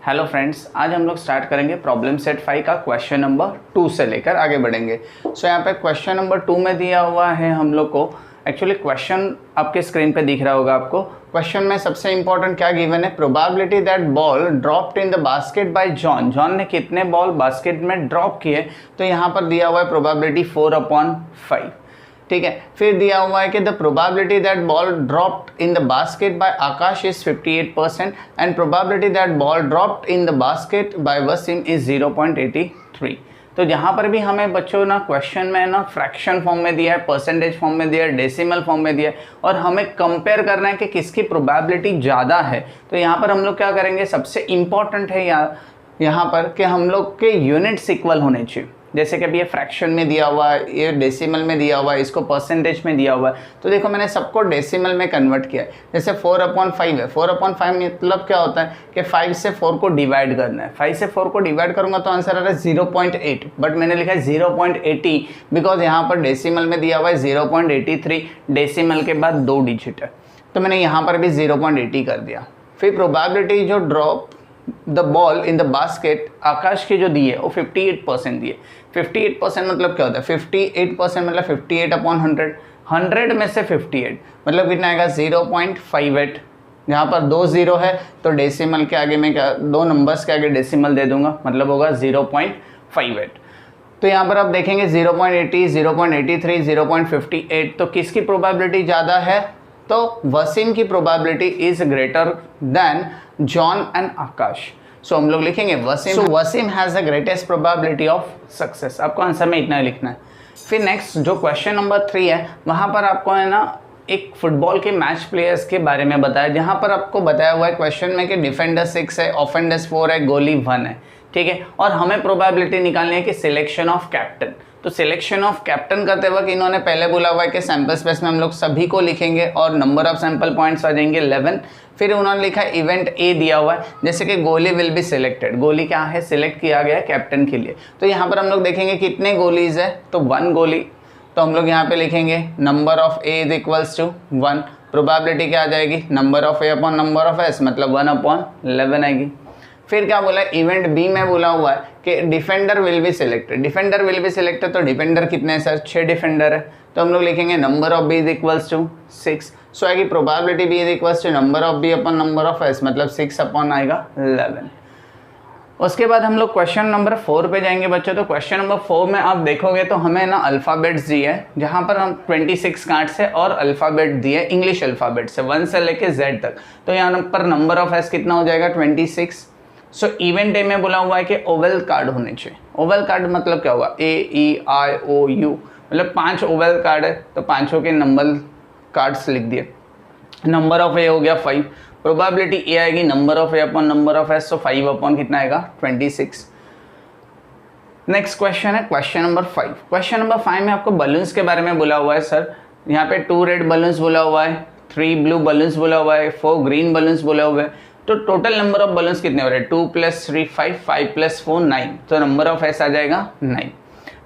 Hello friends, आज हम लोग स्टार्ट करेंगे प्रॉब्लम सेट 5 का क्वेश्चन नंबर 2 से लेकर आगे बढ़ेंगे। यहाँ पे क्वेश्चन नंबर 2 में दिया हुआ है हम लोग को, एक्चुअली क्वेश्चन आपके स्क्रीन पे दिख रहा होगा आपको। क्वेश्चन में सबसे इंपॉर्टेंट क्या गिवन है, probability that ball dropped in the basket bye John. John ने कितने बॉल बास्केट में ड्रॉप किए, तो यहाँ पर दिया हुआ है प्रोबेबिलिटी 4/5। ठीक है, फिर दिया हुआ है कि the probability that ball dropped in the basket by Akash is 58% and probability that ball dropped in the basket by Wasim is 0.83। तो यहाँ पर भी हमें बच्चों ना क्वेश्चन में ना फ्रैक्शन फॉर्म में दिया है, परसेंटेज फॉर्म में दिया है, डेसिमल फॉर्म में दिया है, और हमें कंपेयर करना है कि किसकी प्रोबेबिलिटी ज़्यादा है। तो यहाँ पर हम लोग क्या करेंगे, सबसे इम्पॉर्टेंट है यहाँ पर कि हम लोग के यूनिट्स इक्वल होने चाहिए। जैसे कि अभी ये फ्रैक्शन में दिया हुआ है, ये डेसिमल में दिया हुआ है, इसको परसेंटेज में दिया हुआ है। तो देखो मैंने सबको डेसिमल में कन्वर्ट किया है। जैसे 4/5 है, 4/5 मतलब क्या होता है कि 5 से 4 को डिवाइड करना है। 5 से 4 को डिवाइड करूंगा तो आंसर आ रहा है 0.8, बट मैंने लिखा है 0.80 बिकॉज यहाँ पर डेसिमल में दिया हुआ है 0.83, डेसिमल के बाद 2 डिजिट है, तो मैंने यहाँ पर भी 0.80 कर दिया। फिर प्रोबेबिलिटी जो drop the ball in the basket Akash की जो दी है वो 58% दी है। 58% मतलब क्या होता है, 58% मतलब 58/100। 100 में से 58 मतलब कितना आएगा 0.58। यहाँ पर 2 0 है तो डेसिमल के आगे मैं क्या, 2 नंबर्स के आगे डेसिमल दे दूंगा, मतलब होगा 0.58। तो यहाँ पर आप देखेंगे 0.80, 0.83, 0.58, तो किसकी प्रोबेबिलिटी ज़्यादा है, तो वसीम की probability is greater than John and Akash. So हम लोग लिखेंगे Wasim, so Wasim has the greatest probability of success. आपको आंसर में इतना लिखना है। फिर नेक्स्ट जो क्वेश्चन नंबर 3 है, वहाँ पर आपको है ना एक फुटबॉल के मैच प्लेयर्स के बारे में बताया, जहाँ पर आपको बताया हुआ है क्वेश्चन में कि डिफेंडर 6 है, ऑफेंडर्स 4 है, गोली 1 है। ठीक है, और हमें प्रोबेबिलिटी निकालनी है कि सिलेक्शन ऑफ कैप्टन। तो सिलेक्शन ऑफ कैप्टन करते वक्त इन्होंने पहले बोला हुआ है कि सैंपल स्पेस में हम लोग सभी को लिखेंगे और नंबर ऑफ सैंपल पॉइंट्स आ जाएंगे 11। फिर उन्होंने लिखा इवेंट ए दिया हुआ है, जैसे कि गोली विल बी सिलेक्टेड। गोली क्या है, सिलेक्ट किया गया है कैप्टन के लिए। तो यहाँ पर हम लोग देखेंगे कितने गोलीज है, तो 1 गोली। तो हम लोग यहाँ पे लिखेंगे number of A is equals to 1। Probability क्या आ जाएगी, number of A upon number of S, मतलब 1/11 आएगी। फिर क्या बोला, इवेंट बी में बोला हुआ है कि defender will be selected. Defender will be selected, तो डिफेंडर कितने हैं सर, 6 डिफेंडर है। तो हम लोग लिखेंगे number of B is equals to 6। So आएगी probability B is equals to number of B upon number of S, मतलब 6/11। उसके बाद हम लोग क्वेश्चन नंबर 4 पे जाएंगे बच्चों। तो क्वेश्चन नंबर 4 में आप देखोगे तो हमें ना अल्फ़ाबेट्स दिए है, जहाँ पर हम 26 कार्ड्स है और अल्फ़ाबेट दिए इंग्लिश अल्फ़ाबेट से 1 से लेके Z तक। तो यहाँ पर नंबर ऑफ एस कितना हो जाएगा 26। सो इवेंट ए में बोला हुआ है कि ओवल कार्ड होने चाहिए। ओवल कार्ड मतलब क्या हुआ, AEIOU, मतलब 5 ओवल कार्ड है, तो 5 के नंबर कार्ड्स लिख दिए। नंबर ऑफ ए हो गया 5, प्रोबेबिलिटी ए आएगी number of A upon number of S, so 5 upon कितना आएगा 26। नेक्स्ट क्वेश्चन है क्वेश्चन नंबर 5। क्वेश्चन नंबर 5 में आपको बलून्स के बारे में बोला हुआ है सर। यहाँ पे 2 रेड बलून्स बोला हुआ है, 3 ब्लू बलून्स बोला हुआ है, 4 ग्रीन बलून्स बोला हुआ है। तो टोटल नंबर ऑफ बलून्स कितने हो रहे हैं, 2 + 3 5, 5 + 4 9, तो नंबर ऑफ एस आ जाएगा 9।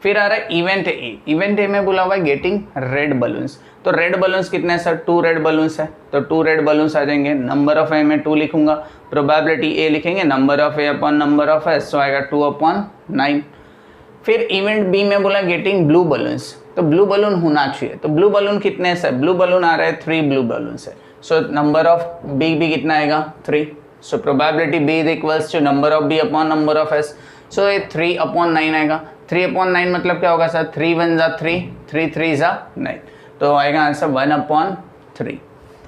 फिर आ रहा है इवेंट ए। इवेंट ए में बोला हुआ है गेटिंग रेड बलून्स। तो रेड बलून्स कितने हैं सर, 2 रेड बलून्स है, तो 2 रेड बलून्स आ जाएंगे। नंबर ऑफ ए में 2 लिखूंगा, प्रोबेबिलिटी ए लिखेंगे number of A upon number of S, तो आएगा 2/9। फिर इवेंट बी में बोला गेटिंग ब्लू बलून्स, तो ब्लू बलून होना चाहिए। तो ब्लू बलून कितने हैं सर, ब्लू बलून आ रहे हैं 3 ब्लू बलून्स है। सो नंबर ऑफ बी भी कितना आएगा 3। So probability B is equals to number of B upon number of S, so ये 3/9 आएगा। 3/9 मतलब क्या होगा सर, 3 × 1 = 3, 3 × 3 = 9, तो आएगा आंसर 1/3।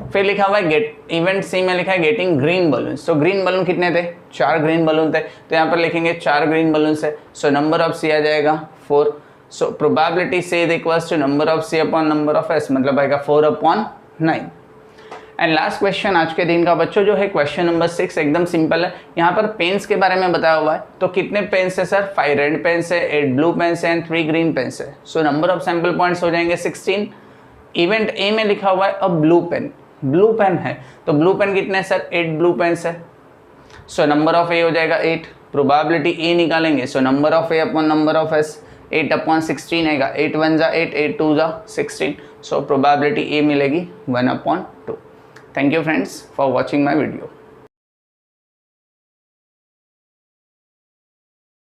फिर लिखा हुआ है गेट, इवेंट सी में लिखा है गेटिंग ग्रीन बलून्स। तो ग्रीन बलून कितने थे, 4 ग्रीन बलून थे, तो यहाँ पर लिखेंगे 4 ग्रीन बलून्स है। सो नंबर ऑफ सी आ जाएगा 4। So probability C is equals to number of C upon number of S, मतलब आएगा 4/9। एंड लास्ट क्वेश्चन आज के दिन का बच्चों जो है क्वेश्चन नंबर 6, एकदम सिंपल है। यहाँ पर पेन्स के बारे में बताया हुआ है। तो कितने पेन्स है सर, 5 रेड पेन्स है, 8 ब्लू पेन्स है एंड 3 ग्रीन पेन्स है। So number of sample points हो जाएंगे 16। इवेंट ए में लिखा हुआ है अ ब्लू पेन, ब्लू पेन है, तो ब्लू पेन कितने सर, 8 ब्लू पेन्स है। सो नंबर ऑफ ए हो जाएगा 8, प्रोबेबिलिटी ए निकालेंगे, so number of A upon number of S, 8/16 आएगा। 8 × 1 = 8, 8 × 2 = 16, सो प्रोबेबिलिटी ए मिलेगी 1/2। Thank you friends for watching my video.